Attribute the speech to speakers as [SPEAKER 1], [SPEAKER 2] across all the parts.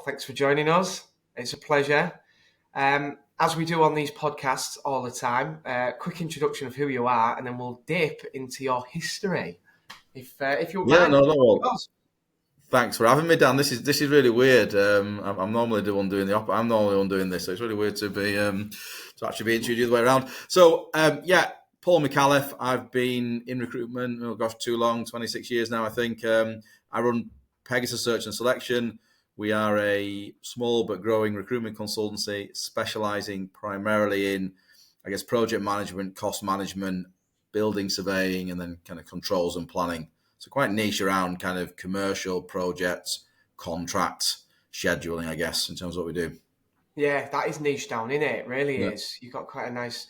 [SPEAKER 1] Thanks for joining us. It's a pleasure. As we do on these podcasts all the time, quick introduction of who you are, and then we'll dip into your history. If you
[SPEAKER 2] Yeah,
[SPEAKER 1] mind.
[SPEAKER 2] no, no. Well, thanks for having me, Dan. This is really weird. I'm normally the one doing the I'm normally the one doing this, so it's really weird to be to actually be introduced the other way around. So yeah, Paul Micallef. I've been in recruitment. Oh gosh, too long. 26 years now, I think. I run Pegasus Search and Selection. We are a small but growing recruitment consultancy, specialising primarily in, I guess, project management, cost management, building surveying, and then kind of controls and planning. So quite niche around kind of commercial projects, contracts, scheduling, I guess, in terms of what we do.
[SPEAKER 1] Yeah, that is niche down, isn't it? It really
[SPEAKER 2] Yeah.
[SPEAKER 1] is. You've got quite a nice.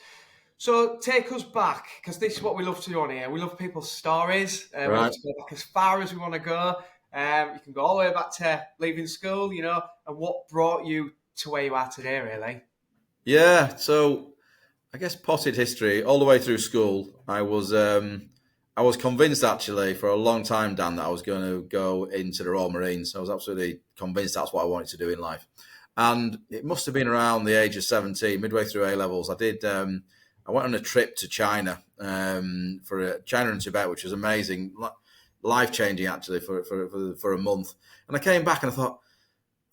[SPEAKER 1] So take us back, because this is what we love to do on here. We love people's stories. We love
[SPEAKER 2] Right.
[SPEAKER 1] to go back as far as we want to go. You can go all the way back to leaving school, and what brought you to where you are today, really.
[SPEAKER 2] Yeah. So I guess potted history all the way through school. I was convinced actually for a long time, Dan, that I was going to go into the Royal Marines. I was absolutely convinced that's what I wanted to do in life. And it must have been around the age of 17, midway through A levels. I went on a trip to China for China and Tibet, which was amazing, life changing actually for a month. And I came back and I thought,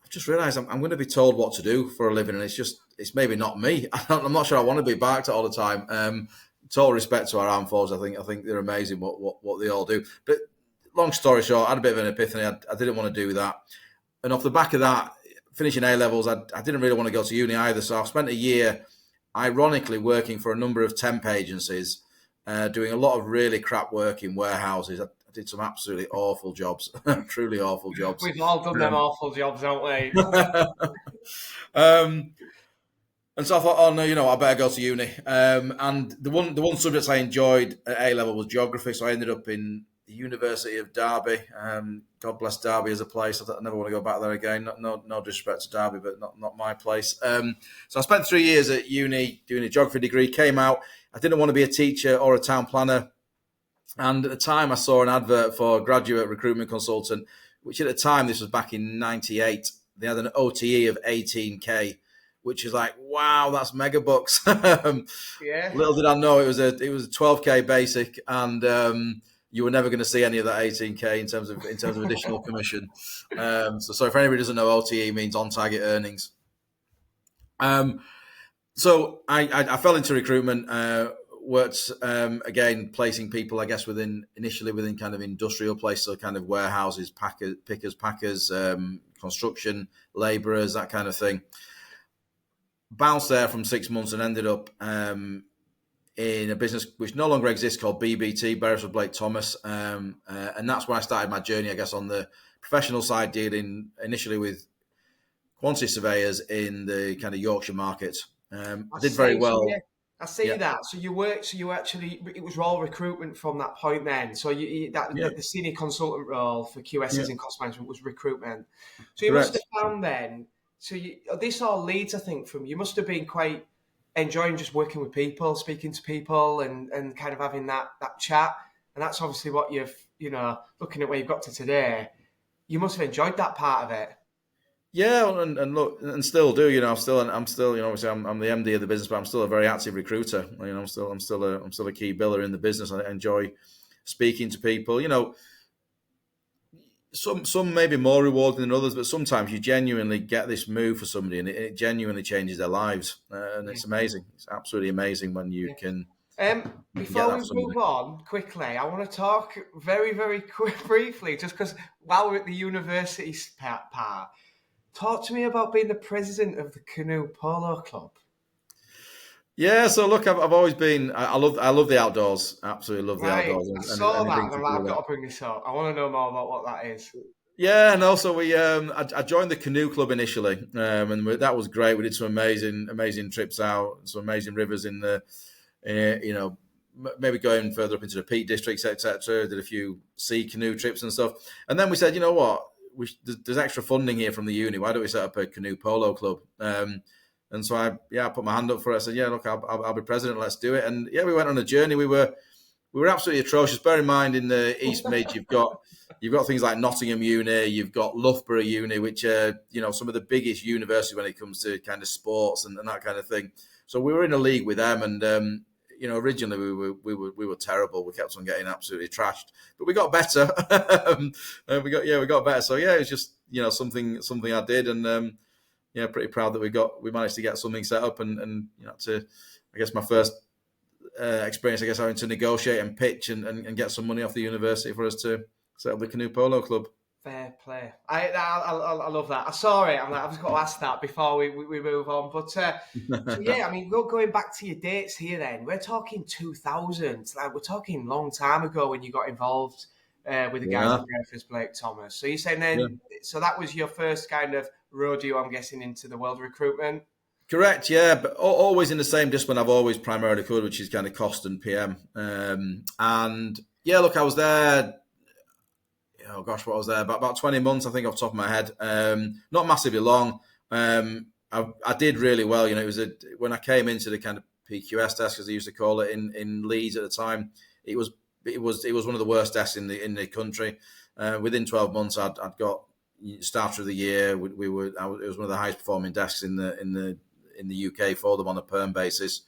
[SPEAKER 2] I've just realised I'm going to be told what to do for a living, and it's maybe not me. I'm not sure I want to be backed all the time. Total respect to our armed forces. I think they're amazing what they all do. But long story short, I had a bit of an epiphany. I didn't want to do that, and off the back of that, finishing A levels, I didn't really want to go to uni either. So I've spent a year, ironically, working for a number of temp agencies, doing a lot of really crap work in warehouses. I did some absolutely awful jobs, truly awful jobs.
[SPEAKER 1] We've all done them awful jobs, haven't we?
[SPEAKER 2] And so I thought, oh no, I better go to uni. And the one subject I enjoyed at A level was geography, so I ended up in the University of Derby. God bless Derby as a place. I never want to go back there again. No disrespect to Derby, but not my place. So I spent 3 years at uni doing a geography degree. Came out. I didn't want to be a teacher or a town planner. And at the time, I saw an advert for a graduate recruitment consultant, which at the time, this was back in '98. They had an OTE of 18K. Which is like, wow, that's mega bucks.
[SPEAKER 1] Yeah.
[SPEAKER 2] Little did I know it was a 12K basic, and you were never going to see any of that 18K in terms of additional commission. So sorry for anybody who doesn't know, OTE means on target earnings. So I fell into recruitment. Worked again placing people, I guess, initially within kind of industrial places, so kind of warehouses, pickers, packers, construction labourers, that kind of thing. Bounced there from 6 months and ended up in a business which no longer exists called BBT, Beresford Blake Thomas. And that's where I started my journey, I guess, on the professional side, dealing initially with quantity surveyors in the kind of Yorkshire market. I did very well.
[SPEAKER 1] So, yeah, I see that. So you actually, it was all recruitment from that point then. So the senior consultant role for QSs and cost management was recruitment. So you
[SPEAKER 2] Correct.
[SPEAKER 1] must have found then, this all leads, I think, from you must have been quite enjoying just working with people, speaking to people, and kind of having that chat. And that's obviously what you've, looking at where you've got to today, you must have enjoyed that part of it.
[SPEAKER 2] Yeah, and look, and still do. I'm still, obviously I'm the MD of the business, but I'm still a very active recruiter. I'm still a key biller in the business. I enjoy speaking to people. Some may be more rewarding than others, but sometimes you genuinely get this move for somebody, and it genuinely changes their lives, and it's amazing. It's absolutely amazing when you can.
[SPEAKER 1] Before we move on quickly, I want to talk very, very briefly, just because while we're at the university part, talk to me about being the president of the Canoe Polo Club.
[SPEAKER 2] Yeah, so look, I've always been. I love the outdoors. Absolutely love the outdoors.
[SPEAKER 1] I saw that, and I've got to bring this up. I want to know more about what that is.
[SPEAKER 2] Yeah, and also we, I joined the canoe club initially, and that was great. We did some amazing trips out, some amazing rivers in the, maybe going further up into the Peak Districts, etc. Did a few sea canoe trips and stuff, and then we said, you know what, there's extra funding here from the uni. Why don't we set up a canoe polo club? And so I put my hand up for it. I said, yeah, look, I'll be president. Let's do it. And yeah, we went on a journey. We we were absolutely atrocious. Bear in mind, in the East Mid, you've got things like Nottingham Uni, you've got Loughborough Uni, which are some of the biggest universities when it comes to kind of sports and that kind of thing. So we were in a league with them, and originally we were terrible. We kept on getting absolutely trashed, but we got better. we got better. So yeah, it's just something I did, and pretty proud that we managed to get something set up, and I guess my first experience, I guess, having to negotiate and pitch and get some money off the university for us to set up the Canoe Polo Club.
[SPEAKER 1] Fair play. I love that. I saw it. I'm like, I've just got to ask that before we move on. But so yeah, I mean, going back to your dates here, then we're talking 2000. Like we're talking a long time ago when you got involved with the guys at Breakfast Blake Thomas. So you're saying then, so that was your first kind of rodeo, I'm guessing, into the world of recruitment.
[SPEAKER 2] Correct, yeah, but always in the same discipline I've always primarily covered, which is kind of cost and PM. And yeah, look, I was there. Oh gosh, what I was there about 20 months, I think, off the top of my head. Not massively long. I did really well. It was when I came into the kind of PQS desk, as they used to call it, in Leeds at the time. It was one of the worst desks in the country. Within 12 months, I'd got starter of the year. It was one of the highest performing desks in the UK for them on a perm basis.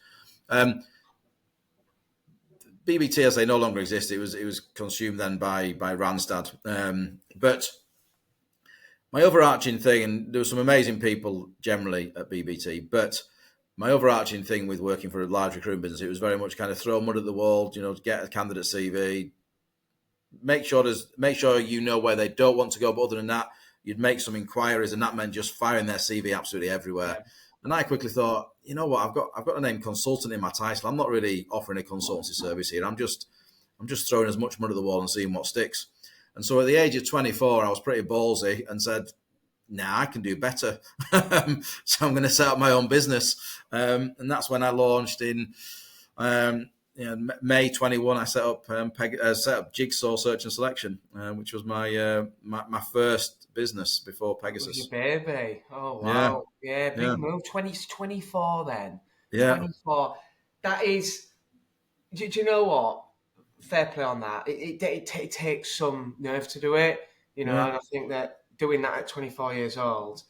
[SPEAKER 2] BBT, as they no longer exist, it was consumed then by Randstad. But my overarching thing, and there were some amazing people generally at BBT, but my overarching thing with working for a large recruitment business, it was very much kind of throw mud at the wall, get a candidate CV, make sure where they don't want to go, but other than that, you'd make some inquiries, and that meant just firing their CV absolutely everywhere. Yeah. And I quickly thought, you know what, I've got the name consultant in my title. I'm not really offering a consultancy service here. I'm just throwing as much mud at the wall and seeing what sticks. And so at the age of 24, I was pretty ballsy and said, nah, I can do better. So I'm going to set up my own business. And that's when I launched in May 21. I set up Jigsaw Search and Selection, which was my first business before Pegasus.
[SPEAKER 1] Your baby. Oh, wow. Yeah, big move. 24 then.
[SPEAKER 2] Yeah.
[SPEAKER 1] 24. That is, do you know what? Fair play on that. It takes some nerve to do it, and I think that doing that at 24 years old.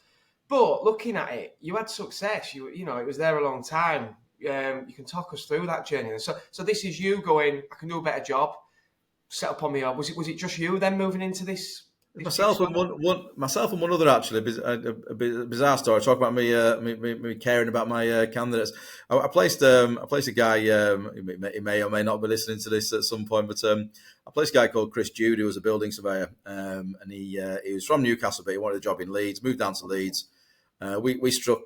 [SPEAKER 1] But looking at it, you had success. It was there a long time. You can talk us through that journey. So this is you going, I can do a better job, set up on my own. Was it just you then moving into this?
[SPEAKER 2] Myself and one other, actually, a bizarre story. Talk about me caring about my candidates. I placed a guy. He may or may not be listening to this at some point, but I placed a guy called Chris Jude, who was a building surveyor, and he was from Newcastle, but he wanted a job in Leeds. Moved down to Leeds. We struck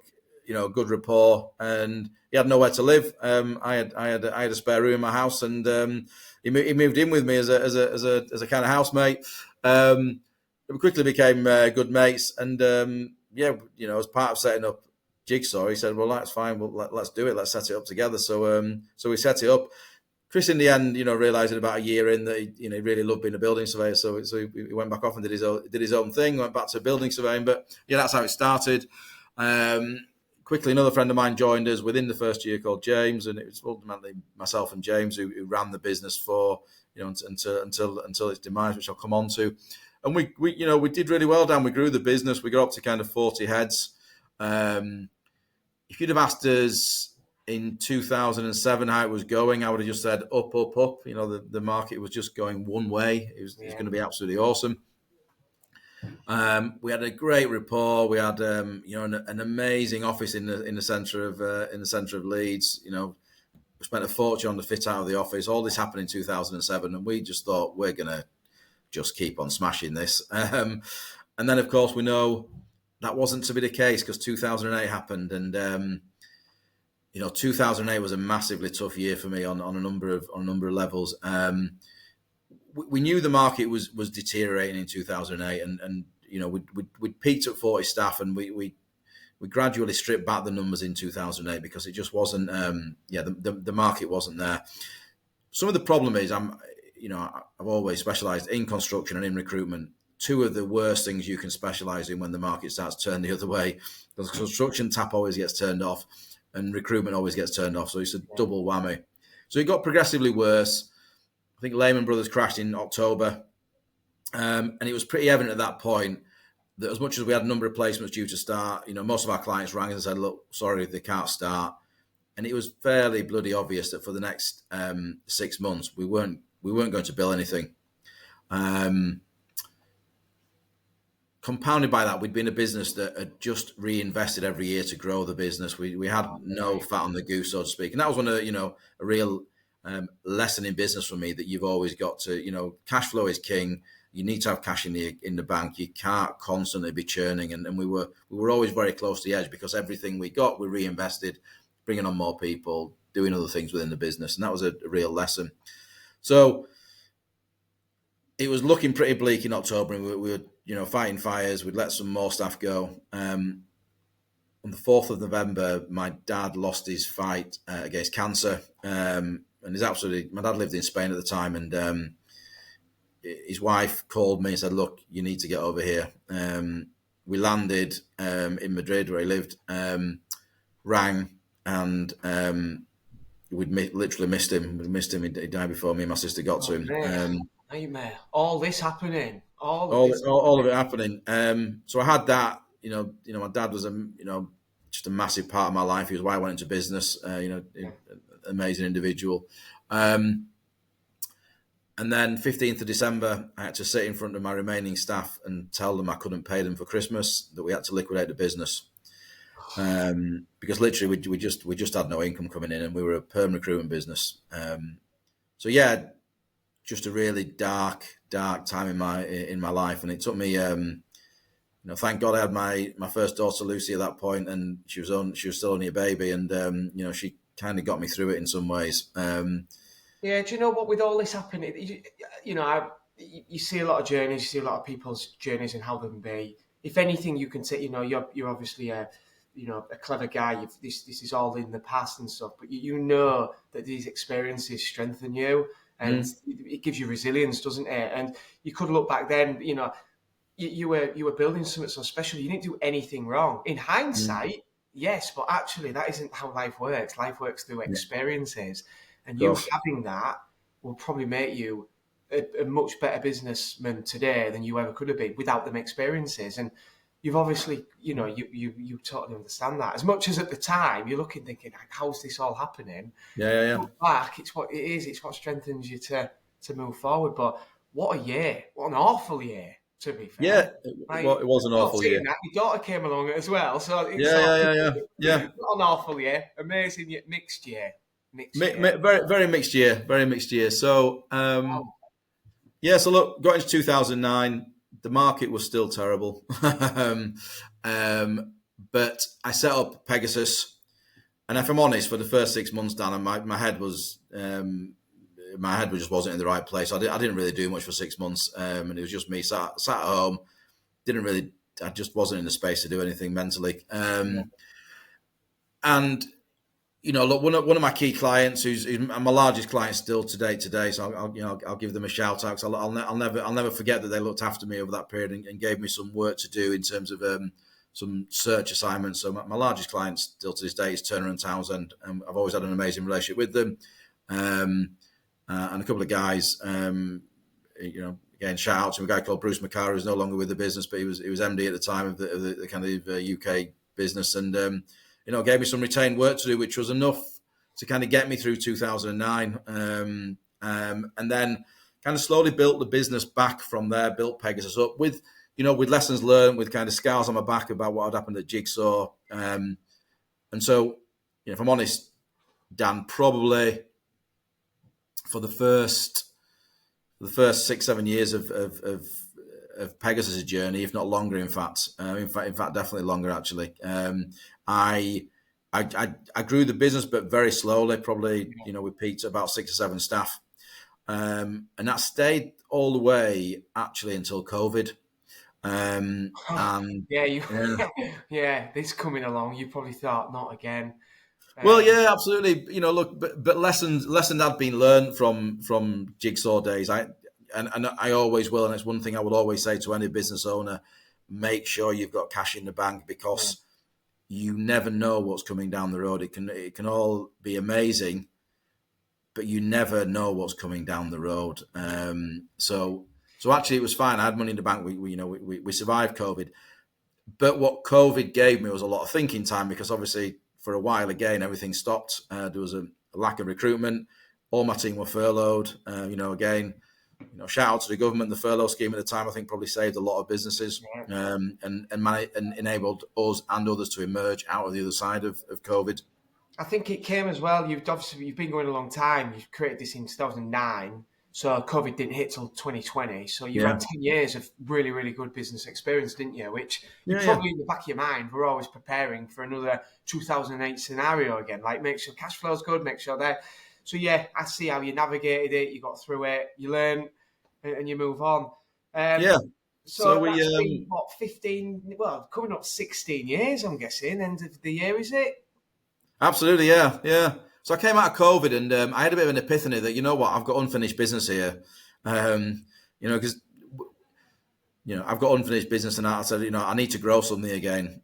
[SPEAKER 2] good rapport, and he had nowhere to live. I had a spare room in my house, and he moved in with me as a kind of housemate. We quickly became good mates, and as part of setting up Jigsaw, he said, "Well, that's fine. Well, let's do it. Let's set it up together." So we set it up. Chris, in the end, realised about a year in that he really loved being a building surveyor. So he went back off and did his own thing. Went back to building surveying, but that's how it started. Quickly, another friend of mine joined us within the first year, called James, and it was ultimately myself and James who ran the business for until its demise, which I'll come on to. And we did really well, Dan. We grew the business. We got up to kind of 40 heads. If you'd have asked us in 2007 how it was going, I would have just said up, up, up. The market was just going one way. It was going to be absolutely awesome. We had a great rapport. We had an amazing office in the centre of Leeds. We spent a fortune on the fit out of the office. All this happened in 2007, and we just thought we're gonna just keep on smashing this. And then, of course, we know that wasn't to be the case, because 2008 happened, and 2008 was a massively tough year for me on a number of levels. We knew the market was deteriorating in 2008, and we'd peaked at 40 staff, and we gradually stripped back the numbers in 2008 because it just wasn't. The market wasn't there. Some of the problem is I've always specialised in construction and in recruitment. Two of the worst things you can specialise in when the market starts to turn the other way, because construction tap always gets turned off and recruitment always gets turned off. So it's a double whammy. So it got progressively worse. think Lehman Brothers crashed in October, and it was pretty evident at that point that as much as we had a number of placements due to start, most of our clients rang and said, "Look, sorry, they can't start." And it was fairly bloody obvious that for the next 6 months we weren't going to bill anything. Compounded by that, we'd been a business that had just reinvested every year to grow the business. We had no fat on the goose, so to speak, and that was one of a real lesson in business for me, that you've always got to cash flow is king. You need to have cash in the bank. You can't constantly be churning, and we were always very close to the edge, because everything we got we reinvested, bringing on more people, doing other things within the business, and that was a real lesson. So it was looking pretty bleak in October, and we were fighting fires. We'd let some more staff go. On the 4th of November, my dad lost his fight against cancer, and my dad lived in Spain at the time, and his wife called me and said, "Look, you need to get over here." We landed in Madrid, where he lived, rang, and we'd literally missed him. We missed him. He died before me and my sister got to him.
[SPEAKER 1] Nightmare. All this happening.
[SPEAKER 2] All of it happening. So I had that. My dad was just a massive part of my life. He was why I went into business. Amazing individual. And then 15th of December, I had to sit in front of my remaining staff and tell them I couldn't pay them for Christmas, that we had to liquidate the business. Because literally we just had no income coming in, and we were a perm recruitment business. So yeah, just a really dark time in my life, and it took me. Thank God I had my first daughter Lucy at that point, and she was still only a baby, and she kind of got me through it in some ways.
[SPEAKER 1] Yeah, do you know what? With all this happening, you see a lot of journeys, you see a lot of people's journeys and how they can be. If anything, you can say, you're obviously a clever guy. This is all in the past and stuff, but you know that these experiences strengthen you, and it gives you resilience, doesn't it? And you could look back then, you were building something so special. You didn't do anything wrong. In hindsight, yes, but actually that isn't how life works. Life works through experiences. And you having that will probably make you a much better businessman today than you ever could have been without them experiences. And you've obviously, you totally understand that. As much as at the time you're looking, thinking, how's this all happening?
[SPEAKER 2] Yeah.
[SPEAKER 1] Look back, it's what it is. It's what strengthens you to move forward. But what a year! What an awful year. To be fair,
[SPEAKER 2] yeah, it was an awful year.
[SPEAKER 1] That, your daughter came along as well, so it's
[SPEAKER 2] yeah.
[SPEAKER 1] Not an awful year. Amazing mixed year.
[SPEAKER 2] Very, very mixed year. Very mixed year. So, so look, got into 2009. The market was still terrible. But I set up Pegasus. And if I'm honest, for the first 6 months, Dan, my head just wasn't in the right place. I didn't really do much for 6 months. And it was just me sat at home. I just wasn't in the space to do anything mentally. And look, one of my key clients, who's my largest client still today. So I'll give them a shout out, because I'll never forget that they looked after me over that period and gave me some work to do in terms of some search assignments. So my largest client still to this day is Turner and Townsend, and I've always had an amazing relationship with them. And a couple of guys, again, shout out to a guy called Bruce McCarr, who's no longer with the business, but he was MD at the time of the kind of UK business, and gave me some retained work to do, which was enough to kind of get me through 2009. And then kind of slowly built the business back from there, built Pegasus up with lessons learned, with kind of scars on my back about what had happened at Jigsaw. And so, if I'm honest, Dan, probably for the first 6-7 years of Pegasus' journey, if not longer, in fact, definitely longer actually. I grew the business, but very slowly. Probably, we peaked at about 6 or 7 staff, and that stayed all the way actually until COVID.
[SPEAKER 1] This coming along, you probably thought, not again.
[SPEAKER 2] Well, yeah, absolutely. Look, but lessons had been learned from Jigsaw days. And I always will, and it's one thing I will always say to any business owner: make sure you've got cash in the bank, because you never know what's coming down the road. It can all be amazing, but you never know what's coming down the road. So actually, it was fine. I had money in the bank. We survived COVID. But what COVID gave me was a lot of thinking time, because obviously for a while again everything stopped. There was a lack of recruitment. All my team were furloughed. Shout out to the government. The furlough scheme at the time, I think, probably saved a lot of businesses, and enabled us and others to emerge out of the other side of COVID.
[SPEAKER 1] I think it came as well. You've been going a long time. You've created this in 2009, so COVID didn't hit till 2020. So you had 10 years of really, really good business experience, didn't you? Which you probably in the back of your mind were always preparing for another 2008 scenario again. Like, make sure cash flow's good, make sure that. So yeah, I see how you navigated it. You got through it. You learn, and you move on. So that's been, 15, well, coming up 16 years, I'm guessing. End of the year, is it?
[SPEAKER 2] Absolutely, yeah. So I came out of COVID, and I had a bit of an epiphany that, you know what, I've got unfinished business here. Because I've got unfinished business, and I said, I need to grow something again.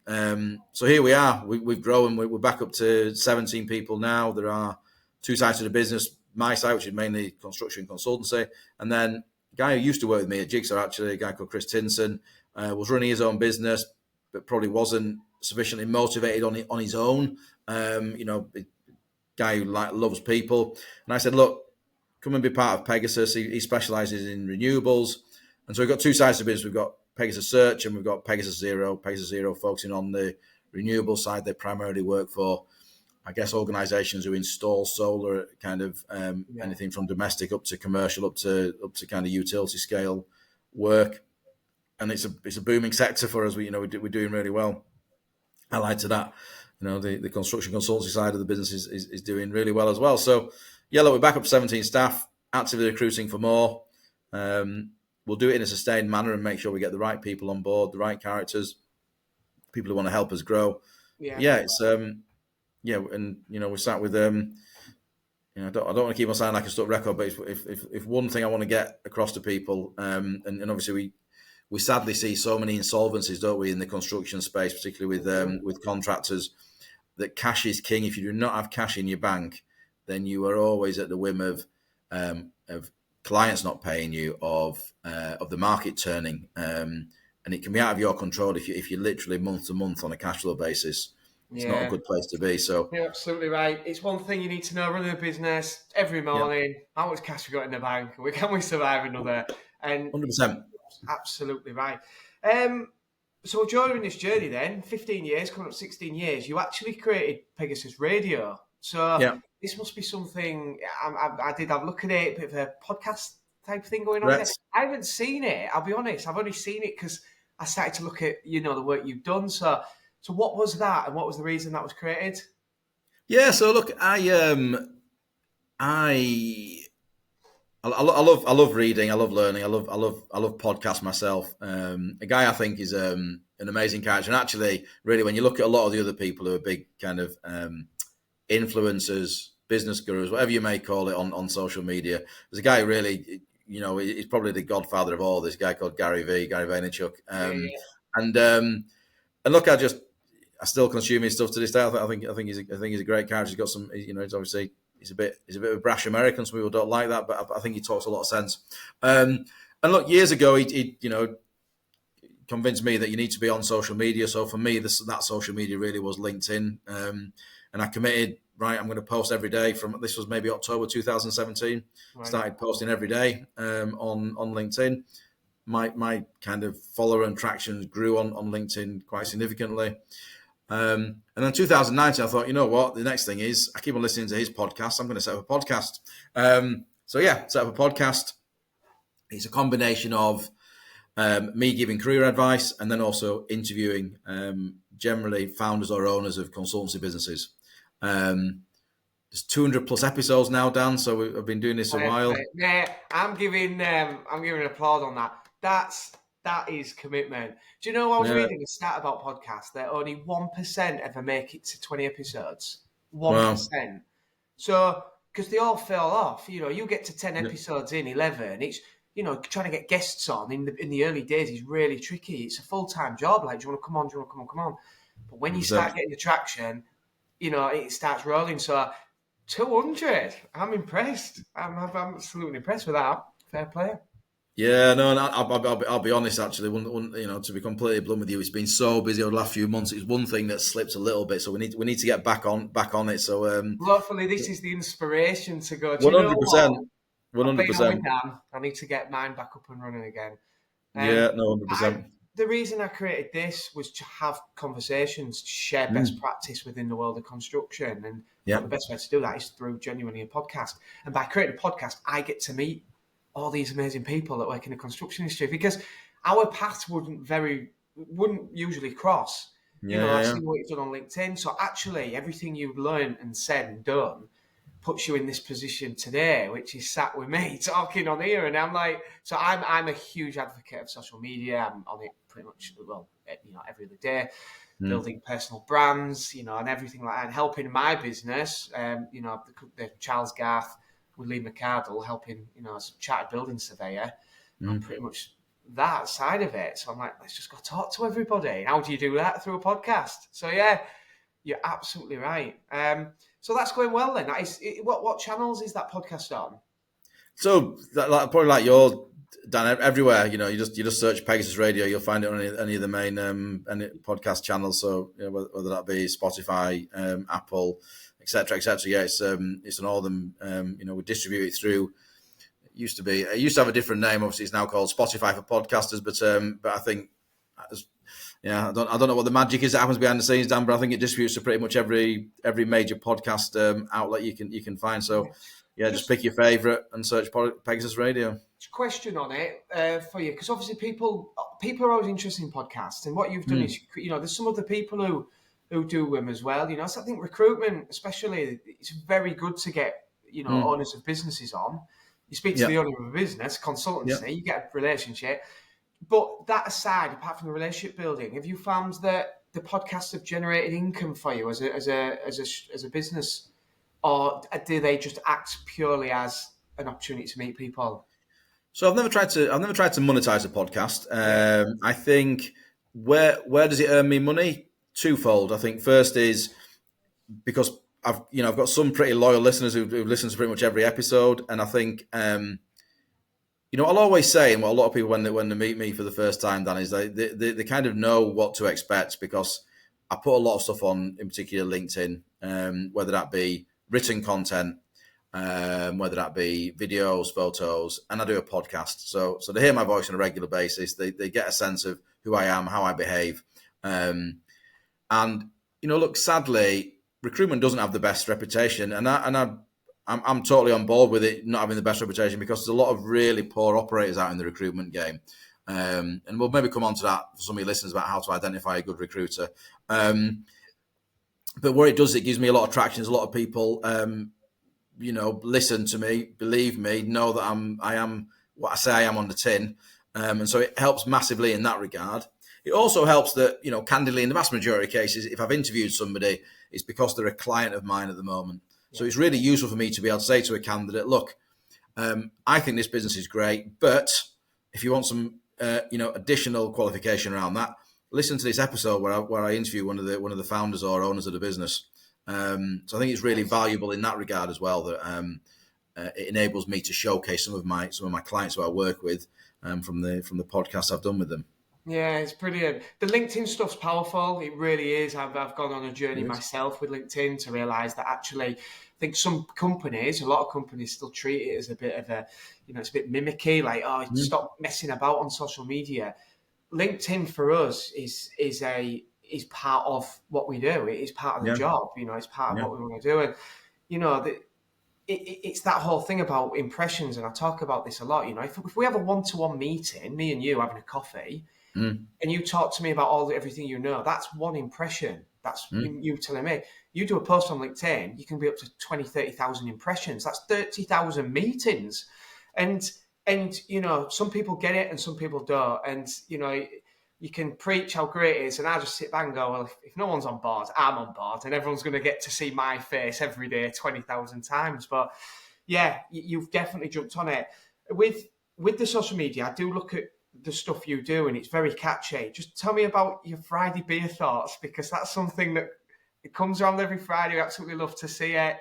[SPEAKER 2] So here we are. We've grown. We're back up to 17 people now. There are two sides to the business. My side, which is mainly construction consultancy, and then a guy who used to work with me at Jigsaw, actually, a guy called Chris Tinson, was running his own business, but probably wasn't sufficiently motivated on his own. Guy who loves people, and I said, look, come and be part of Pegasus. He specialises in renewables, and so we've got two sides to the business. We've got Pegasus Search and we've got Pegasus Zero. Pegasus Zero focusing on the renewable side. They primarily work for, I guess, organisations who install solar, kind of anything from domestic up to commercial, up to kind of utility scale work, and it's a booming sector for us. We're doing really well. Allied to that, the construction consultancy side of the business is doing really well as well. So, we're back up to 17 staff, actively recruiting for more. We'll do it in a sustained manner and make sure we get the right people on board, the right characters, people who want to help us grow. It's and we sat with I don't want to keep on sounding like a stuck record, but if one thing I want to get across to people, and obviously we sadly see so many insolvencies, don't we, in the construction space, particularly with contractors, that cash is king. If you do not have cash in your bank, then you are always at the whim of clients not paying you, of the market turning, and it can be out of your control if you're literally month to month on a cash flow basis. It's not a good place to be. So
[SPEAKER 1] you're absolutely right. It's one thing you need to know running a business every morning. How much cash we got in the bank? Can we survive another? And
[SPEAKER 2] 100%.
[SPEAKER 1] Absolutely right. So during this journey then, 15 years, coming up 16 years, you actually created Pegasus Radio. So this must be something, I did have a look at it, a bit of a podcast type thing going on there. I haven't seen it, I'll be honest. I've only seen it because I started to look at, the work you've done. So what was that, and what was the reason that was created?
[SPEAKER 2] Yeah, so look, I love reading. I love learning. I love podcasts myself. A guy I think is an amazing character, and actually, really, when you look at a lot of the other people who are big kind of influencers, business gurus, whatever you may call it, on social media, there's a guy who really, he's probably the godfather of all. This guy called Gary Vaynerchuk. And look, I still consume his stuff to this day. I think he's a great character. He's got some, it's obviously. He's a bit of a brash American. Some people don't like that, but I think he talks a lot of sense. And look, years ago, he convinced me that you need to be on social media. So for me, that social media really was LinkedIn. And I committed, right, I'm going to post every day this was maybe October 2017. Right. Started posting every day on LinkedIn. My kind of follower and traction grew on LinkedIn quite significantly. And then 2019, I thought, you know what? The next thing is I keep on listening to his podcast. I'm going to set up a podcast. Set up a podcast. It's a combination of me giving career advice and then also interviewing generally founders or owners of consultancy businesses. There's 200 plus episodes now, Dan. So I've been doing this a while.
[SPEAKER 1] Yeah, I'm giving applause on that. That is commitment. Do you know, I was reading a stat about podcasts that only 1% ever make it to 20 episodes. 1%. Wow. So, because they all fell off, you get to 10 episodes in, 11, it's, trying to get guests on in the early days is really tricky. It's a full-time job. Like, do you want to come on? Do you want to come on? But when you start getting the traction, it starts rolling. So 200. I'm impressed. I'm absolutely impressed with that. Fair play.
[SPEAKER 2] Yeah, no, and I'll be honest. Actually, to be completely blunt with you, it's been so busy over the last few months. It's one thing that slipped a little bit, so we need to get back on it. So,
[SPEAKER 1] Well, hopefully this is the inspiration to go, do you know
[SPEAKER 2] 100%,
[SPEAKER 1] what? I've been on
[SPEAKER 2] 100%.
[SPEAKER 1] with Dan. I need to get mine back up and running again.
[SPEAKER 2] Yeah, no,
[SPEAKER 1] I
[SPEAKER 2] 100%.
[SPEAKER 1] The reason I created this was to have conversations, to share best
[SPEAKER 2] Mm,
[SPEAKER 1] practice within the world of construction, and I
[SPEAKER 2] yeah,
[SPEAKER 1] thought the best way to do that is through genuinely a podcast. And by creating a podcast, I get to meet all these amazing people that work in the construction industry because our paths wouldn't usually cross. You
[SPEAKER 2] yeah,
[SPEAKER 1] know,
[SPEAKER 2] yeah,
[SPEAKER 1] I've
[SPEAKER 2] yeah.
[SPEAKER 1] seen what you've done on LinkedIn. So actually, everything you've learned and said and done puts you in this position today, which is sat with me talking on here. And I'm like, so I'm a huge advocate of social media. I'm on it pretty much, well, every other day,
[SPEAKER 2] Mm,
[SPEAKER 1] building personal brands, and everything like that, and helping my business. The Charles Garth with Lee McCardle, helping, as a chartered building surveyor. I'm
[SPEAKER 2] mm.
[SPEAKER 1] pretty much that side of it. So I'm like, let's just go talk to everybody. How do you do that? Through a podcast. So yeah, you're absolutely right. So that's going well then. What channels is that podcast on?
[SPEAKER 2] So probably like your Dan, everywhere. You just search Pegasus Radio, you'll find it on any of the main any podcast channels. So whether that be Spotify, Apple, etc., etc. Yeah, it's on all of them. We distribute it through. It used to have a different name. Obviously, it's now called Spotify for podcasters. But I think, I don't know what the magic is that happens behind the scenes, Dan. But I think it distributes to pretty much every major podcast outlet you can find. So yeah, just
[SPEAKER 1] Just
[SPEAKER 2] pick your favorite and search Pegasus Radio.
[SPEAKER 1] question on it for you, because obviously people are always interested in podcasts, and what you've done
[SPEAKER 2] Mm,
[SPEAKER 1] is, there's some other people who do them as well. So I think recruitment, especially, it's very good to get
[SPEAKER 2] mm,
[SPEAKER 1] owners of businesses on. You speak to
[SPEAKER 2] yeah,
[SPEAKER 1] the owner of a business,
[SPEAKER 2] yeah.
[SPEAKER 1] consultancy, you get a relationship. But that aside, apart from the relationship building, have you found that the podcasts have generated income for you as a business, or do they just act purely as an opportunity to meet people?
[SPEAKER 2] So I've never tried to monetize a podcast.
[SPEAKER 1] Yeah,
[SPEAKER 2] I think where does it earn me money? Twofold. I think first is because I've got some pretty loyal listeners who listen to pretty much every episode, and I think I'll always say, and what a lot of people when they meet me for the first time, Dan, is they kind of know what to expect because I put a lot of stuff on, in particular LinkedIn, whether that be written content, whether that be videos, photos, and I do a podcast. So they hear my voice on a regular basis. They get a sense of who I am, how I behave, and look, sadly, recruitment doesn't have the best reputation, I'm totally on board with it not having the best reputation because there's a lot of really poor operators out in the recruitment game. And we'll maybe come on to that for some of your listeners about how to identify a good recruiter. But what it does, it gives me a lot of traction. There's a lot of people, listen to me, believe me, know that I am what I say I am on the tin. And so it helps massively in that regard. It also helps that, candidly, in the vast majority of cases, if I've interviewed somebody, it's because they're a client of mine at the moment. So it's really useful for me to be able to say to a candidate, look, I think this business is great, but if you want some, additional qualification around that, listen to this episode where I interview one of the founders or owners of the business. So I think it's really valuable in that regard as well. That it enables me to showcase some of my clients who I work with from the podcast I've done with them.
[SPEAKER 1] Yeah, it's brilliant. The LinkedIn stuff's powerful. It really is. I've gone on a journey
[SPEAKER 2] Yes.
[SPEAKER 1] myself with LinkedIn to realise that actually, I think a lot of companies still treat it as a bit of it's a bit mimicky, like, oh,
[SPEAKER 2] Mm,
[SPEAKER 1] stop messing about on social media. LinkedIn for us is part of what we do. It is part of the
[SPEAKER 2] yeah,
[SPEAKER 1] job. It's part of
[SPEAKER 2] yeah,
[SPEAKER 1] what we want to do. And it's that whole thing about impressions, and I talk about this a lot. If we have a one-to-one meeting, me and you having a coffee,
[SPEAKER 2] mm,
[SPEAKER 1] and you talk to me about everything that's one impression. That's
[SPEAKER 2] mm,
[SPEAKER 1] you telling me. You do a post on LinkedIn, you can be up to 20, 30,000 impressions. That's 30,000 meetings. And some people get it and some people don't. And you can preach how great it is, and I just sit back and go, well, if no one's on board, I'm on board, and everyone's going to get to see my face every day 20,000 times. But yeah, you've definitely jumped on it. With the social media, I do look at the stuff you do, and it's very catchy. Just tell me about your Friday beer thoughts, because that's something that it comes around every Friday. I absolutely love to see it.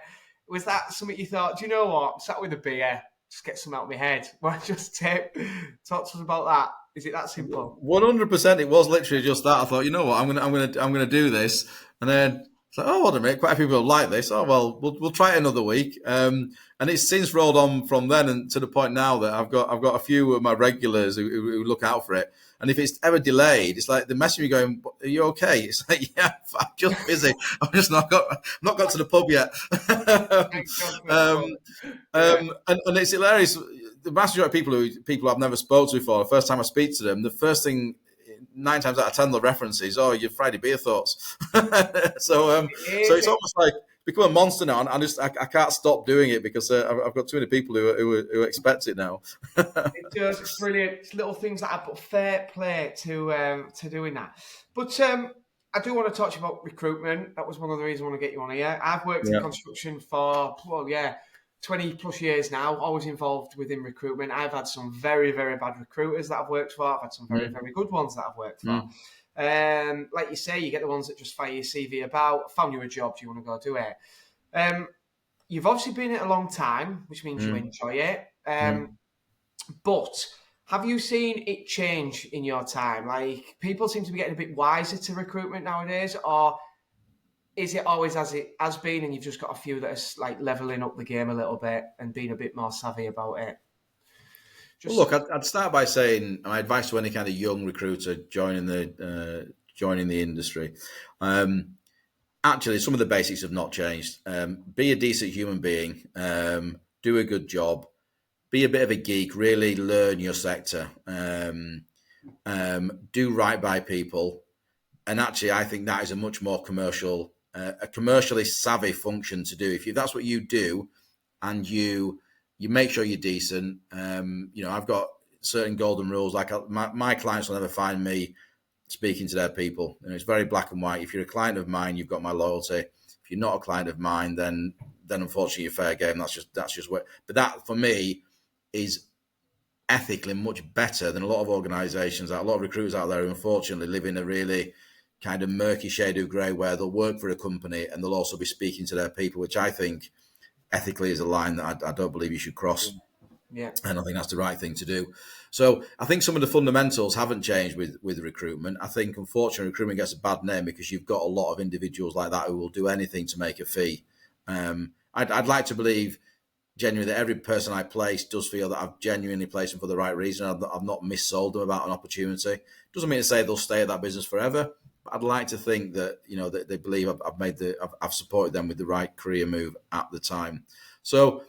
[SPEAKER 1] Was that something you thought, do you know what? I'm sat with a beer, just get some out of my head. Well, just talk to us about that. Is it that simple?
[SPEAKER 2] 100%. It was literally just that. I thought, you know what, I'm gonna do this, and then it's like, oh, hold on a minute, quite a few people like this. Oh well, we'll try it another week. And it's since rolled on from then and to the point now that I've got a few of my regulars who look out for it. And if it's ever delayed, it's like they message me going, "Are you okay?" It's like, "Yeah, I'm just busy. Not got to the pub yet."
[SPEAKER 1] Thank God for the pub. Yeah.
[SPEAKER 2] And it's hilarious. The vast majority of people I've never spoken to before, the first time I speak to them, the first thing 9 times out of 10 they'll reference is, "Oh, your Friday beer thoughts." so
[SPEAKER 1] It
[SPEAKER 2] so
[SPEAKER 1] is.
[SPEAKER 2] it's almost like become a monster now, and I can't stop doing it because I've got too many people who expect it now.
[SPEAKER 1] It does. It's brilliant. It's little things that I put fair play to doing that. But I do want to talk to you about recruitment. That was one of the reasons I want to get you on here. I've worked in
[SPEAKER 2] Yeah.
[SPEAKER 1] construction for 20 plus years now. Always involved within recruitment. I've had some very very bad recruiters that I've worked for. I've had some very
[SPEAKER 2] Mm.
[SPEAKER 1] very good ones that I've worked for.
[SPEAKER 2] Mm.
[SPEAKER 1] Like you say, you get the ones that just fire your CV about. Found you a job. Do you want to go do it? Um, you've obviously been in it a long time, which means you
[SPEAKER 2] Mm.
[SPEAKER 1] enjoy it.
[SPEAKER 2] Mm.
[SPEAKER 1] But have you seen it change in your time? Like people seem to be getting a bit wiser to recruitment nowadays, or is it always as it has been, and you've just got a few that are like leveling up the game a little bit and being a bit more savvy about it?
[SPEAKER 2] Well,
[SPEAKER 1] Just
[SPEAKER 2] look, I'd start by saying my advice to any kind of young recruiter joining the industry. Actually, some of the basics have not changed. Be a decent human being. Do a good job. Be a bit of a geek. Really learn your sector. Do right by people. And actually, I think that is a much more a commercially savvy function to do. If that's what you do, and you make sure you're decent. I've got certain golden rules. Like my clients will never find me speaking to their people. It's very black and white. If you're a client of mine, you've got my loyalty. If you're not a client of mine, then unfortunately you're fair game. That's just what. But that for me is ethically much better than a lot of organisations, a lot of recruiters out there who unfortunately live in a really kind of murky shade of grey where they'll work for a company and they'll also be speaking to their people, which I think ethically is a line that I don't believe you should cross.
[SPEAKER 1] yeah,
[SPEAKER 2] And I think that's the right thing to do. So I think some of the fundamentals haven't changed with recruitment. I think, unfortunately, recruitment gets a bad name because you've got a lot of individuals like that who will do anything to make a fee. I'd like to believe genuinely that every person I place does feel that I've genuinely placed them for the right reason. I've not missold them about an opportunity. Doesn't mean to say they'll stay at that business forever. But I'd like to think that that they believe I've supported them with the right career move at the time. So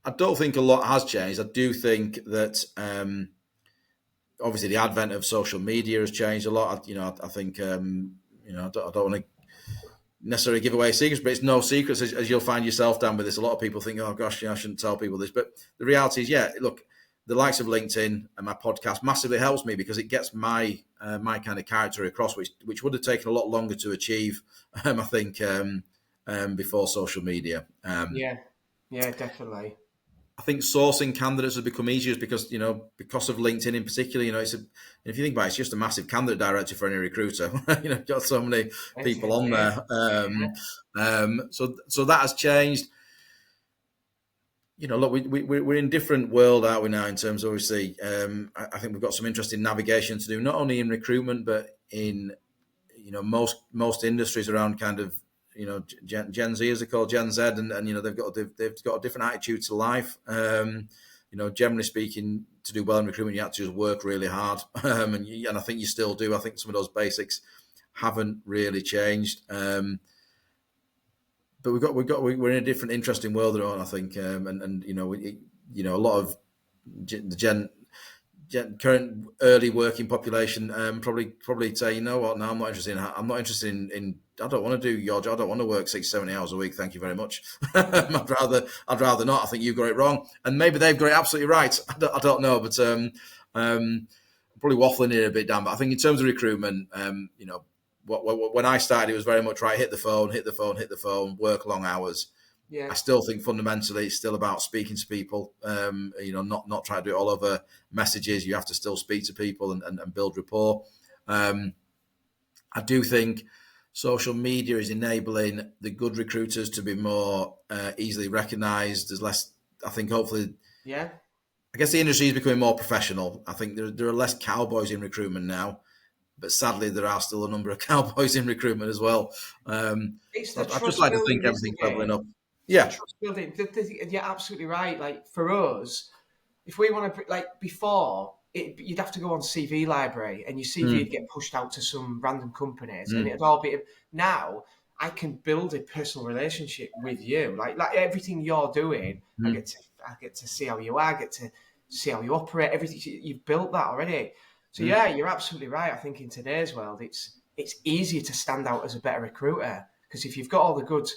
[SPEAKER 2] I don't think a lot has changed. I do think that obviously the advent of social media has changed a lot. I think I don't want to necessarily give away secrets, but it's no secrets as you'll find yourself down with this. A lot of people think, oh gosh, I shouldn't tell people this, but the reality is, look, the likes of LinkedIn and my podcast massively helps me because it gets my kind of character across, which would have taken a lot longer to achieve. I think before social media.
[SPEAKER 1] yeah, definitely.
[SPEAKER 2] I think sourcing candidates has become easier because because of LinkedIn in particular. If you think about it, it's just a massive candidate directory for any recruiter. Got so many people on there. So that has changed. Look, we're in a different world, aren't we now? In terms of obviously, I think we've got some interesting navigation to do, not only in recruitment but in most industries around kind of Gen Z, as they call Gen Z, and they've got a different attitude to life. Generally speaking, to do well in recruitment, you have to just work really hard, and I think you still do. I think some of those basics haven't really changed. But we're in a different, interesting world at all, I think, and a lot of the current early working population probably say, you know what, no, I'm not interested in I don't want to do your job. I don't want to work 6-7 hours a week. Thank you very much. I'd rather not. I think you got it wrong, and maybe they've got it absolutely right. I don't know, but probably waffling here a bit, Dan. But I think in terms of recruitment, when I started, it was very much right. Hit the phone, work long hours.
[SPEAKER 1] Yeah,
[SPEAKER 2] I still think fundamentally it's still about speaking to people. Not trying to do it all over messages. You have to still speak to people and build rapport. I do think social media is enabling the good recruiters to be more easily recognised. There's less, I think, hopefully,
[SPEAKER 1] Yeah.
[SPEAKER 2] I guess the industry is becoming more professional. I think there are less cowboys in recruitment now, but sadly, there are still a number of cowboys in recruitment as well.
[SPEAKER 1] It's
[SPEAKER 2] So
[SPEAKER 1] the
[SPEAKER 2] I'd just
[SPEAKER 1] trust
[SPEAKER 2] like to think
[SPEAKER 1] building, isn't
[SPEAKER 2] everything's leveling
[SPEAKER 1] it?
[SPEAKER 2] up.
[SPEAKER 1] It's the
[SPEAKER 2] Yeah.
[SPEAKER 1] trust building. You're absolutely right. Like for us, if we want to, like before, you'd have to go on CV library, and your CV would
[SPEAKER 2] Mm,
[SPEAKER 1] get pushed out to some random companies, and it'd
[SPEAKER 2] mm,
[SPEAKER 1] all be. Now I can build a personal relationship with you. Like everything you're doing,
[SPEAKER 2] mm,
[SPEAKER 1] I get to see how you are, I get to see how you operate. Everything you've built that already. So
[SPEAKER 2] mm,
[SPEAKER 1] yeah, you're absolutely right. I think in today's world, it's easier to stand out as a better recruiter because if you've got all the good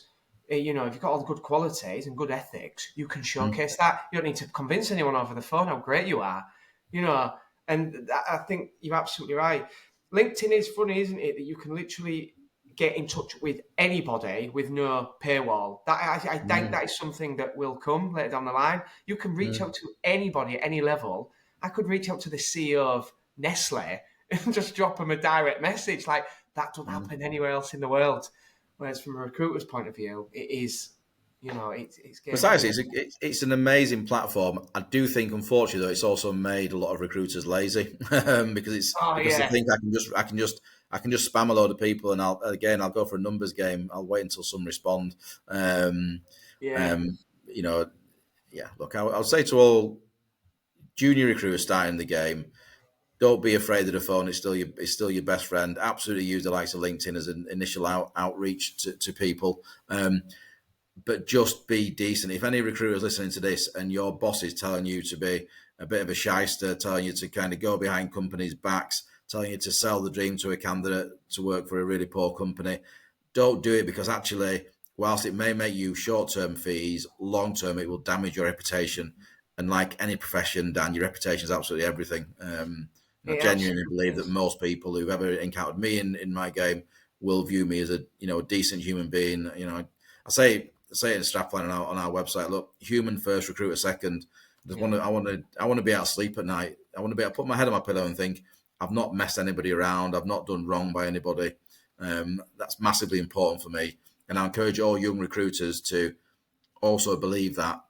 [SPEAKER 1] if you've got all the good qualities and good ethics, you can
[SPEAKER 2] mm.
[SPEAKER 1] showcase that. You don't need to convince anyone over the phone how great you are, you know. And I think you're absolutely right. LinkedIn is funny, isn't it? That you can literally get in touch with anybody with no paywall. That I think
[SPEAKER 2] Mm,
[SPEAKER 1] that is something that will come later down the line. You can reach
[SPEAKER 2] mm,
[SPEAKER 1] out to anybody at any level. I could reach out to the CEO of Nestle and just drop them a direct message. Like that doesn't
[SPEAKER 2] mm.
[SPEAKER 1] happen anywhere else in the world. Whereas from a recruiter's point of view, it is, it's game on,
[SPEAKER 2] Precisely,
[SPEAKER 1] isn't
[SPEAKER 2] it's an amazing platform. I do think, unfortunately, though, it's also made a lot of recruiters lazy
[SPEAKER 1] it? Oh
[SPEAKER 2] because they
[SPEAKER 1] yeah,
[SPEAKER 2] think I can just spam a load of people, and I'll go for a numbers game. I'll wait until some respond. Um,
[SPEAKER 1] yeah,
[SPEAKER 2] um, you know, yeah. Look, I'll say to all junior recruiters starting the game, don't be afraid of the phone. It's still your best friend. Absolutely use the likes of LinkedIn as an initial outreach to people. But just be decent. If any recruiter is listening to this and your boss is telling you to be a bit of a shyster, telling you to kind of go behind companies' backs, telling you to sell the dream to a candidate to work for a really poor company, don't do it because actually, whilst it may make you short-term fees, long-term it will damage your reputation. And like any profession, Dan, your reputation is absolutely everything. I
[SPEAKER 1] it
[SPEAKER 2] genuinely
[SPEAKER 1] absolutely
[SPEAKER 2] believe that
[SPEAKER 1] is.
[SPEAKER 2] most people who've ever encountered me in my game will view me as a decent human being. I say it in strapline on our website. Look, human first, recruiter second.
[SPEAKER 1] Yeah,
[SPEAKER 2] I want to be able to sleep at night. I want to be able to put my head on my pillow and think I've not messed anybody around. I've not done wrong by anybody. That's massively important for me, and I encourage all young recruiters to also believe that.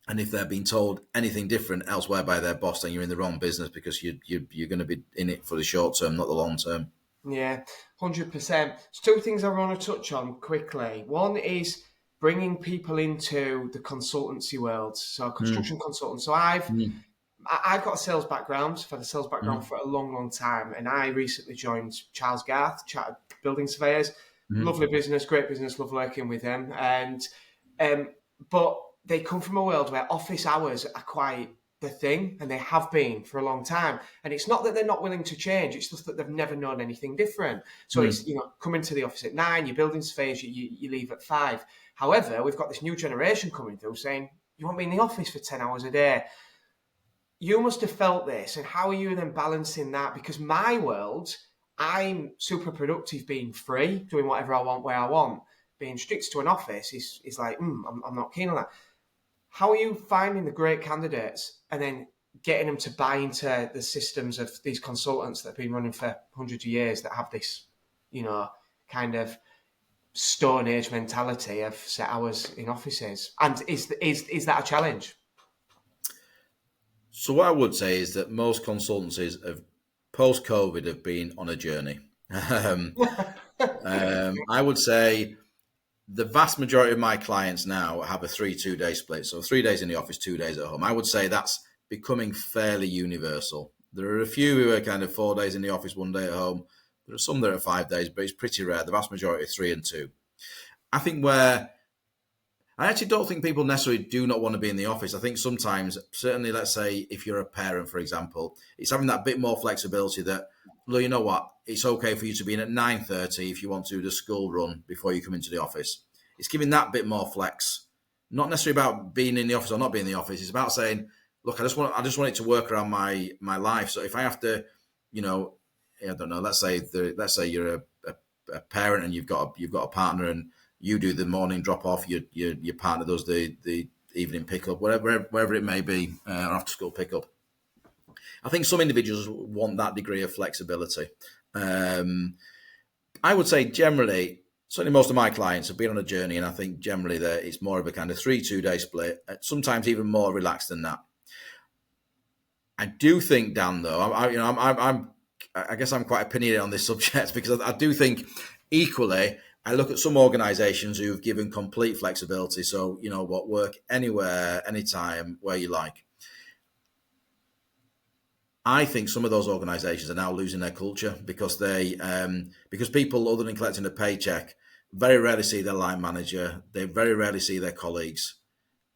[SPEAKER 2] And if they're being told anything different elsewhere by their boss, then you're in the wrong business because you're going to be in it for the short term, not the long term.
[SPEAKER 1] yeah, 100%. There's two things I want to touch on quickly. One is bringing people into the consultancy world, so
[SPEAKER 2] Mm,
[SPEAKER 1] construction consultant. So
[SPEAKER 2] mm,
[SPEAKER 1] I've got a sales background. I've had a sales background
[SPEAKER 2] mm,
[SPEAKER 1] for a long, long time, and I recently joined Charles Garth, Chartered Building Surveyors.
[SPEAKER 2] mm,
[SPEAKER 1] Lovely business, great business. Love working with them, and um, but they come from a world where office hours are quite the thing, and they have been for a long time. And it's not that they're not willing to change; it's just that they've never known anything different. So
[SPEAKER 2] mm,
[SPEAKER 1] it's coming to the office at 9, you're building surveys, you leave at 5. However, we've got this new generation coming through saying, "You want me in the office for 10 hours a day?" You must have felt this, and how are you then balancing that? Because my world, I'm super productive being free, doing whatever I want where I want. Being strict to an office is like, I'm not keen on that. How are you finding the great candidates and then getting them to buy into the systems of these consultants that have been running for hundreds of years that have this, kind of stone age mentality of set hours in offices? And is that a challenge?
[SPEAKER 2] So what I would say is that most consultancies of post COVID have been on a journey. Um, I would say the vast majority of my clients now have a 3-2 day split. So 3 days in the office, 2 days at home. I would say that's becoming fairly universal. There are a few who are kind of 4 days in the office, 1 day at home. There are some that are 5 days, but it's pretty rare. The vast majority are 3 and 2. I think where I actually don't think people necessarily do not want to be in the office. I think sometimes, certainly, let's say if you're a parent, for example, it's having that bit more flexibility that, well, you know what, it's okay for you to be in at 9:30 if you want to do the school run before you come into the office. It's giving that bit more flex. Not necessarily about being in the office or not being in the office. It's about saying, look, I just want it to work around my life. So if I have to, you know, I don't know, let's say you're a parent and you've got a partner and you do the morning drop off, your partner does the evening pickup, wherever it may be, or after school pickup. I think some individuals want that degree of flexibility, um, I would say generally, certainly most of my clients have been on a journey, and I think generally that it's more of a kind of 3 2 day split, sometimes even more relaxed than that. I do think, Dan, though, I guess I'm quite opinionated on this subject because I do think equally, I look at some organisations who've given complete flexibility. So, work anywhere, anytime, where you like. I think some of those organisations are now losing their culture because because people, other than collecting a paycheck, very rarely see their line manager. They very rarely see their colleagues.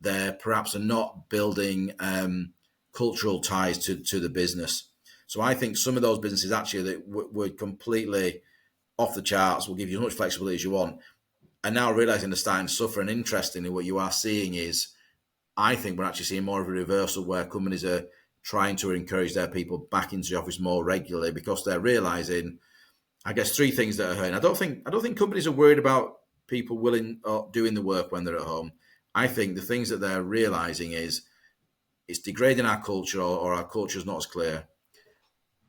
[SPEAKER 2] They perhaps are not building cultural ties to the business. So I think some of those businesses actually that were completely off the charts, will give you as much flexibility as you want, and now realizing they're starting to suffer. And interestingly, what you are seeing is, I think we're actually seeing more of a reversal where companies are trying to encourage their people back into the office more regularly because they're realizing, I guess, three things that are hurting. I don't think companies are worried about people willing or doing the work when they're at home. I think the things that they're realizing is it's degrading our culture, or our culture is not as clear.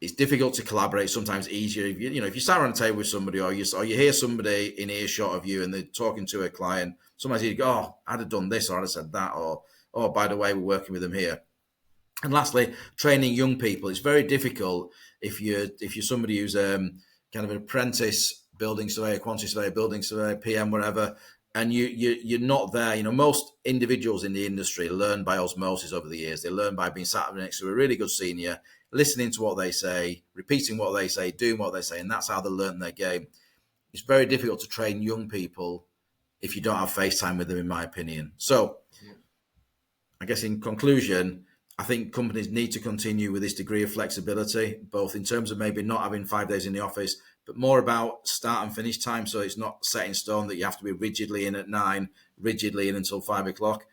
[SPEAKER 2] It's difficult to collaborate. Sometimes easier if if you sat around a table with somebody, or you hear somebody in earshot of you and they're talking to a client. Sometimes you go, "Oh, I'd have done this, or I'd have said that," or "Oh, by the way, we're working with them here." And lastly, training young people. It's very difficult if you're somebody who's kind of an apprentice building surveyor, quantity surveyor, building surveyor, PM, whatever, and you're not there. Most individuals in the industry learn by osmosis over the years. They learn by being sat next to a really good senior, listening to what they say, repeating what they say, doing what they say, and that's how they learn their game. It's very difficult to train young people if you don't have face time with them, in my opinion. So, I guess in conclusion, I think companies need to continue with this degree of flexibility, both in terms of maybe not having 5 days in the office, but more about start and finish time. So it's not set in stone that you have to be rigidly in at 9, rigidly in until 5 o'clock.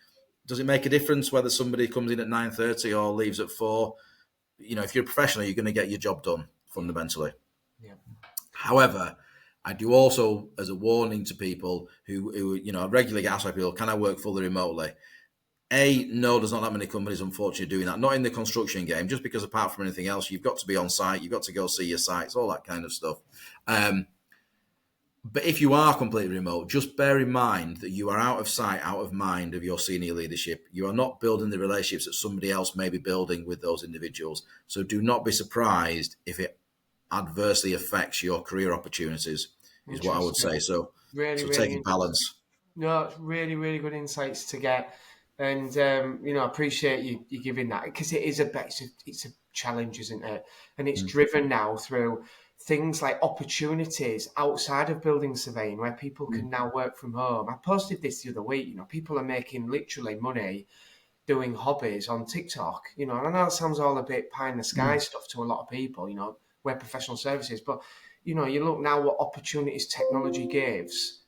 [SPEAKER 2] Does it make a difference whether somebody comes in at 9:30 or leaves at 4? If you're a professional, you're going to get your job done fundamentally.
[SPEAKER 1] Yeah.
[SPEAKER 2] However, I do also, as a warning to people who regularly get asked by people, can I work fully remotely? No, there's not that many companies, unfortunately, doing that. Not in the construction game, just because apart from anything else, you've got to be on site, you've got to go see your sites, all that kind of stuff. But if you are completely remote, just bear in mind that you are out of sight, out of mind of your senior leadership. You are not building the relationships that somebody else may be building with those individuals. So do not be surprised if it adversely affects your career opportunities, is what I would say. So,
[SPEAKER 1] Really,
[SPEAKER 2] take a
[SPEAKER 1] really,
[SPEAKER 2] balance.
[SPEAKER 1] no, it's really, really good insights to get, and I appreciate you giving that, because it is it's a challenge, isn't it? And it's driven now through things like opportunities outside of building surveying, where people can now work from home. I posted this the other week. People are making literally money doing hobbies on TikTok. And I know it sounds all a bit pie in the sky stuff to a lot of people. We're professional services, but you look now what opportunities technology gives.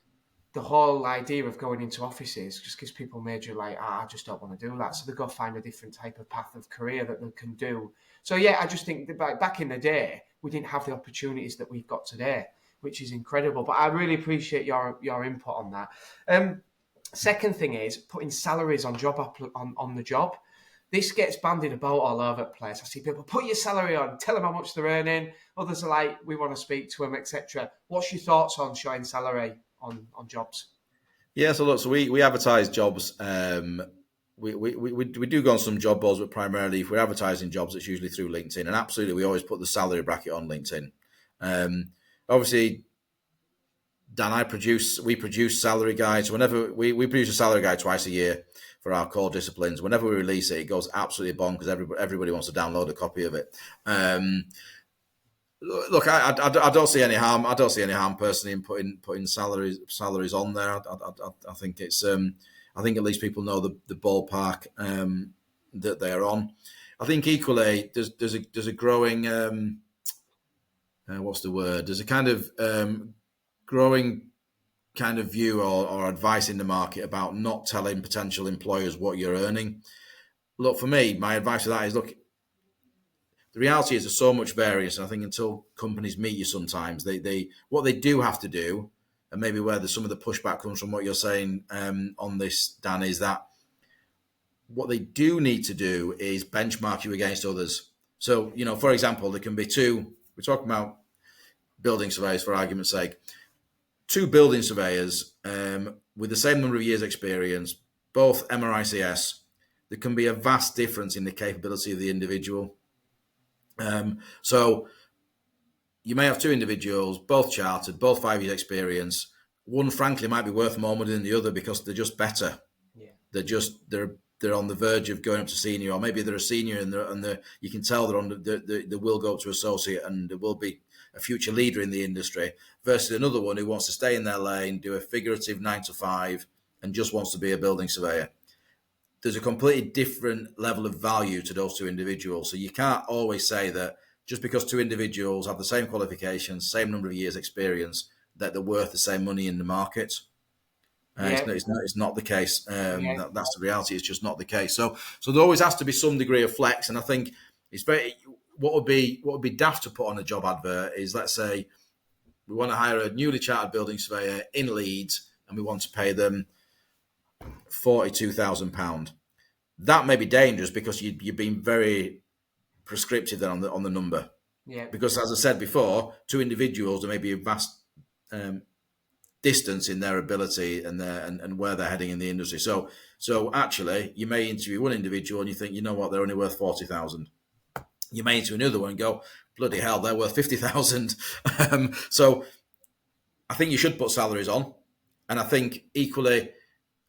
[SPEAKER 1] The whole idea of going into offices just gives people major I just don't want to do that. So they go find a different type of path of career that they can do. So yeah, I just think that back in the day, we didn't have the opportunities that we've got today, which is incredible. But I really appreciate your input on that. Second thing is putting salaries on on the job. This gets bandied about all over the place. I see people put your salary on, tell them how much they're earning. Others are like, we want to speak to them, etc. What's your thoughts on showing salary on jobs?
[SPEAKER 2] Yeah, so look, we advertise jobs. We do go on some job boards, but primarily if we're advertising jobs, it's usually through LinkedIn. And absolutely, we always put the salary bracket on LinkedIn. Obviously, Dan, we produce salary guides. Whenever we produce a salary guide twice a year for our core disciplines. Whenever we release it, it goes absolutely bonkers. Everybody wants to download a copy of it. Look, I don't see any harm. I don't see any harm personally in putting salaries on there. I think it's I think at least people know the ballpark that they're on. I think equally there's a growing what's the word? There's a kind of growing kind of view or advice in the market about not telling potential employers what you're earning. Look, for me, my advice to that is, look, the reality is there's so much variance. And I think until companies meet you sometimes, they what they do have to do, and maybe where some of the pushback comes from what you're saying on this, Dan, is that what they do need to do is benchmark you against others. So, for example, there can be we're talking about building surveyors, for argument's sake, 2 building surveyors with the same number of years experience, both MRICS, there can be a vast difference in the capability of the individual. So you may have 2 individuals, both chartered, both 5 years experience. One, frankly, might be worth more money than the other because they're just better.
[SPEAKER 1] Yeah.
[SPEAKER 2] They're on the verge of going up to senior, or maybe they're a senior and you can tell they're on they will go up to associate and there will be a future leader in the industry, versus another one who wants to stay in their lane, do a figurative 9 to 5 and just wants to be a building surveyor. There's a completely different level of value to those 2 individuals. So you can't always say that just because 2 individuals have the same qualifications, same number of years experience, that they're worth the same money in the market. It's not the case. That's the reality. It's just not the case. So there always has to be some degree of flex. And I think it's what would be daft to put on a job advert is, let's say we want to hire a newly chartered building surveyor in Leeds and we want to pay them £42,000. That may be dangerous because you've been very prescriptive then on the number.
[SPEAKER 1] Yeah.
[SPEAKER 2] Because as I said before, 2 individuals, there may be a vast distance in their ability and where they're heading in the industry. So actually, you may interview one individual and you think, you know what, they're only worth 40,000. You may interview another one and go, bloody hell, they're worth 50,000. So I think you should put salaries on, and I think equally,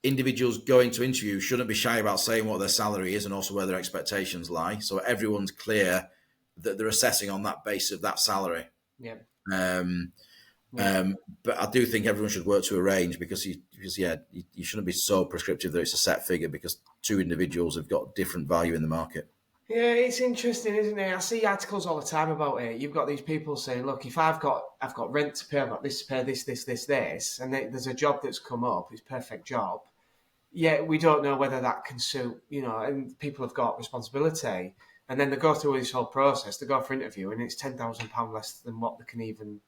[SPEAKER 2] individuals going to interview shouldn't be shy about saying what their salary is and also where their expectations lie. So everyone's clear that they're assessing on that base of that salary.
[SPEAKER 1] Yeah.
[SPEAKER 2] But I do think everyone should work to a range because you shouldn't be so prescriptive that it's a set figure because 2 individuals have got different value in the market.
[SPEAKER 1] Yeah, it's interesting, isn't it? I see articles all the time about it. You've got these people saying, "Look, if I've got rent to pay, I've got this to pay, this, and there's a job that's come up, it's a perfect job. Yeah, we don't know whether that can suit, and people have got responsibility." And then they go through this whole process. They go for interview, and it's £10,000 less than what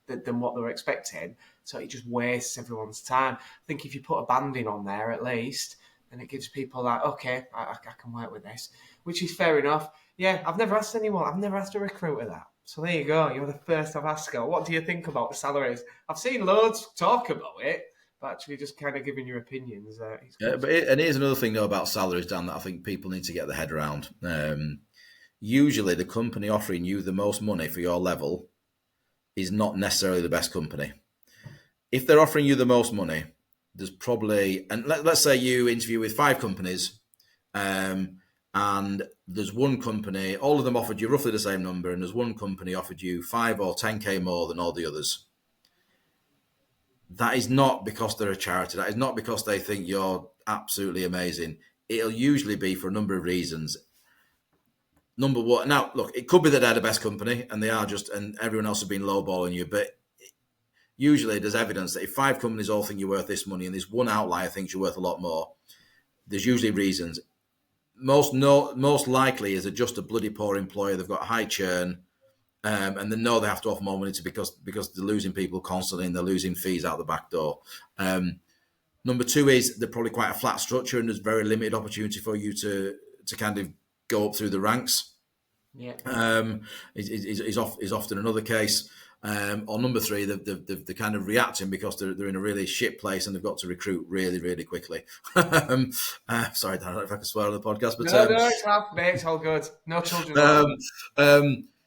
[SPEAKER 1] than what they're expecting. So it just wastes everyone's time. I think if you put a banding on there, at least, then it gives people that, okay, I can work with this, which is fair enough. Yeah, I've never asked anyone. I've never asked a recruiter that. So there you go. You're the first I've asked her. What do you think about the salaries? I've seen loads talk about it, but actually just kind of giving your opinions.
[SPEAKER 2] And here's another thing though about salaries, Dan, that I think people need to get their head around. Usually the company offering you the most money for your level is not necessarily the best company. If they're offering you the most money, there's probably, and let's say you interview with 5 companies, and there's one company, all of them offered you roughly the same number, and there's one company offered you 5 or 10k more than all the others. That is not because they're a charity. That is not because they think you're absolutely amazing. It'll usually be for a number of reasons. Number one, now look, it could be that they're the best company and they are and everyone else has been lowballing you, but usually there's evidence that if 5 companies all think you're worth this money and there's one outlier thinks you're worth a lot more, there's usually reasons. Most likely is they're just a bloody poor employer. They've got high churn, and they know they have to offer more money because they're losing people constantly and they're losing fees out the back door. Number 2 is they're probably quite a flat structure and there's very limited opportunity for you to kind of go up through the ranks.
[SPEAKER 1] Yeah,
[SPEAKER 2] is often another case. Or number 3, they're kind of reacting because they're in a really shit place and they've got to recruit really, really quickly. Sorry, Dan, I don't know if I can swear on the podcast, but
[SPEAKER 1] no, it's half, mate. It's all good. No children.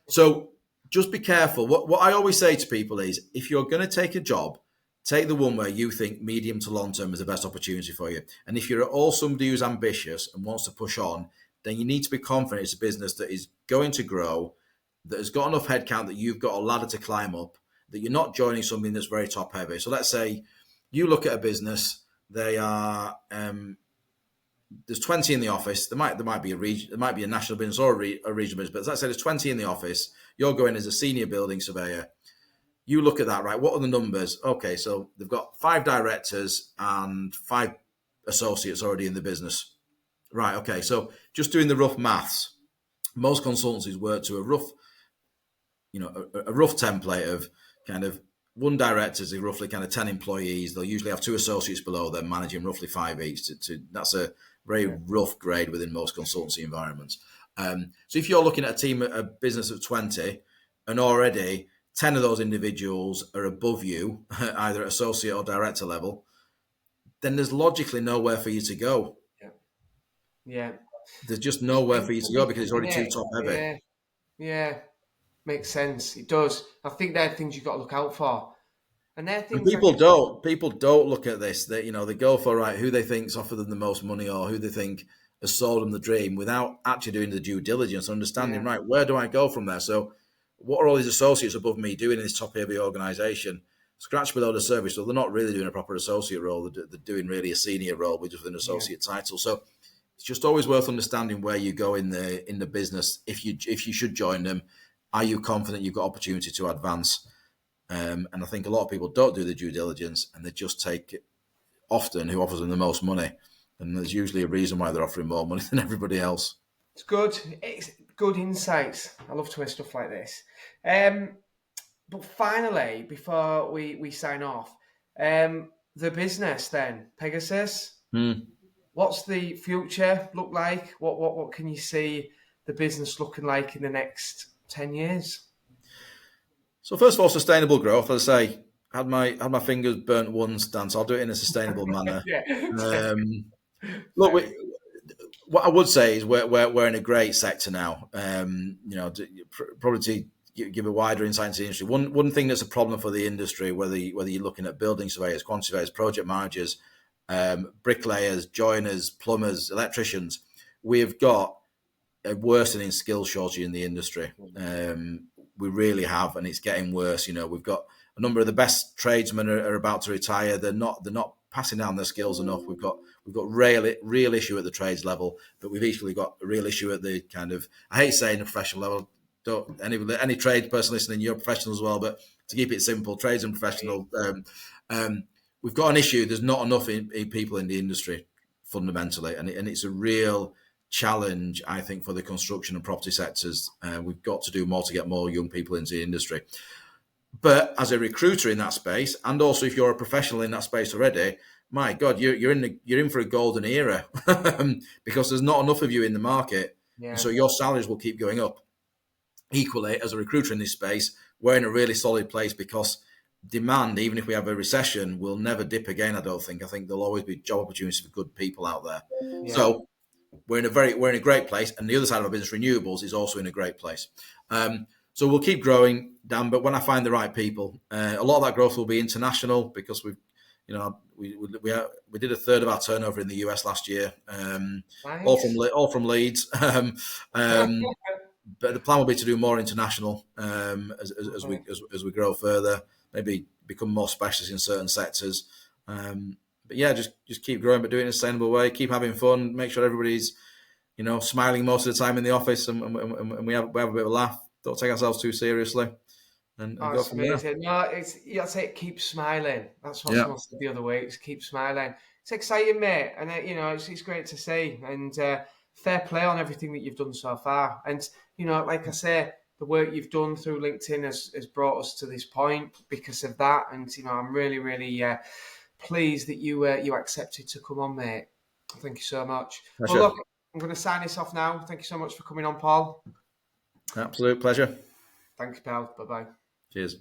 [SPEAKER 2] So just be careful. What I always say to people is, if you're going to take a job, take the one where you think medium to long term is the best opportunity for you. And if you're at all somebody who's ambitious and wants to push on, then you need to be confident it's a business that is going to grow, that has got enough headcount that you've got a ladder to climb up, that you're not joining something that's very top heavy. So let's say you look at a business, they are there's 20 in the office. There might be a national business or a regional business, but let's say there's 20 in the office. You're going as a senior building surveyor. You look at that, right? What are the numbers? Okay, so they've got 5 directors and 5 associates already in the business. Right, okay, so just doing the rough maths, most consultancies work to a rough template of kind of one director is roughly kind of 10 employees. They'll usually have 2 associates below them managing roughly 5 each. That's a very rough grade within most consultancy environments. So if you're looking at a business of 20 and already 10 of those individuals are above you, either at associate or director level, then there's logically nowhere for you to go.
[SPEAKER 1] Yeah. Yeah.
[SPEAKER 2] There's just
[SPEAKER 1] It's
[SPEAKER 2] nowhere for you to go
[SPEAKER 1] different,
[SPEAKER 2] because it's already
[SPEAKER 1] isn't
[SPEAKER 2] too
[SPEAKER 1] it?
[SPEAKER 2] top heavy.
[SPEAKER 1] Yeah. Yeah. Makes sense. It does. I think they're things you've got to look out for. And they're
[SPEAKER 2] And
[SPEAKER 1] things I guess.
[SPEAKER 2] people don't look at this. They they go for right who they think's offered them the most money or who they think has sold them the dream without actually doing the due diligence, understanding
[SPEAKER 1] Yeah.
[SPEAKER 2] right where do I go from there. So what are all these associates above me doing in this top heavy organisation? Scratch below the surface, so they're not really doing a proper associate role. They're doing really a senior role with just an
[SPEAKER 1] Yeah.
[SPEAKER 2] associate title. So it's just always worth understanding where you go in the business. If you should join them, are you confident you've got opportunity to advance? And I think a lot of people don't do the due diligence and they just take often who offers them the most money. And there's usually a reason why they're offering more money than everybody else.
[SPEAKER 1] It's good. It's good insights. I love to hear stuff like this. But finally, before we sign off, the business then, Pegasus, what's the future look like? What can you see the business looking like in the next 10 years?
[SPEAKER 2] So first of all, sustainable growth. As I say, had my fingers burnt once, Dan, so I'll do it in a sustainable manner.
[SPEAKER 1] Yeah.
[SPEAKER 2] Look, what I would say is we're in a great sector now. Probably to give a wider insight into the industry. One thing that's a problem for the industry, whether you're looking at building surveyors, quantity surveyors, project managers, bricklayers, joiners, plumbers, electricians, we've got a worsening skill shortage in the industry. We really have, and it's getting worse. We've got a number of the best tradesmen are about to retire. They're not passing down their skills enough. We've got real issue at the trades level, but we've equally got a real issue at the kind of, I hate saying the professional level. Don't any trade person listening, you're a professional as well, but to keep it simple, trades and professional, we've got an issue. There's not enough people in the industry fundamentally, and it's a real challenge, I think, for the construction and property sectors. We've got to do more to get more young people into the industry. But as a recruiter in that space, and also if you're a professional in that space already, my God, you're in for a golden era because there's not enough of you in the market, and so your salaries will keep going up. Equally, as a recruiter in this space, we're in a really solid place because demand, even if we have a recession, will never dip again. I don't think. I think there'll always be job opportunities for good people out there. Yeah. So we're in a great place, and the other side of our business, renewables, is also in a great place. So we'll keep growing, Dan. But when I find the right people, a lot of that growth will be international because we did a third of our turnover in the US last year, nice. all from Leeds. But the plan will be to do more international as we grow further. Maybe become more specialist in certain sectors. But yeah, just keep growing, but do it in a sustainable way. Keep having fun. Make sure everybody's, smiling most of the time in the office, and we have a bit of a laugh. Don't take ourselves too seriously, and go from there.
[SPEAKER 1] No, that's it. Keep smiling. That's what someone said the other week. It's keep smiling. It's exciting, mate, and it's great to see. And fair play on everything that you've done so far. And like I say, the work you've done through LinkedIn has brought us to this point because of that. And I'm really, really pleased that you accepted to come on, mate. Thank you so much. Well, look, I'm going to sign this off now. Thank you so much for coming on, Paul.
[SPEAKER 2] Absolute pleasure.
[SPEAKER 1] Thanks, pal. Bye-bye.
[SPEAKER 2] Cheers.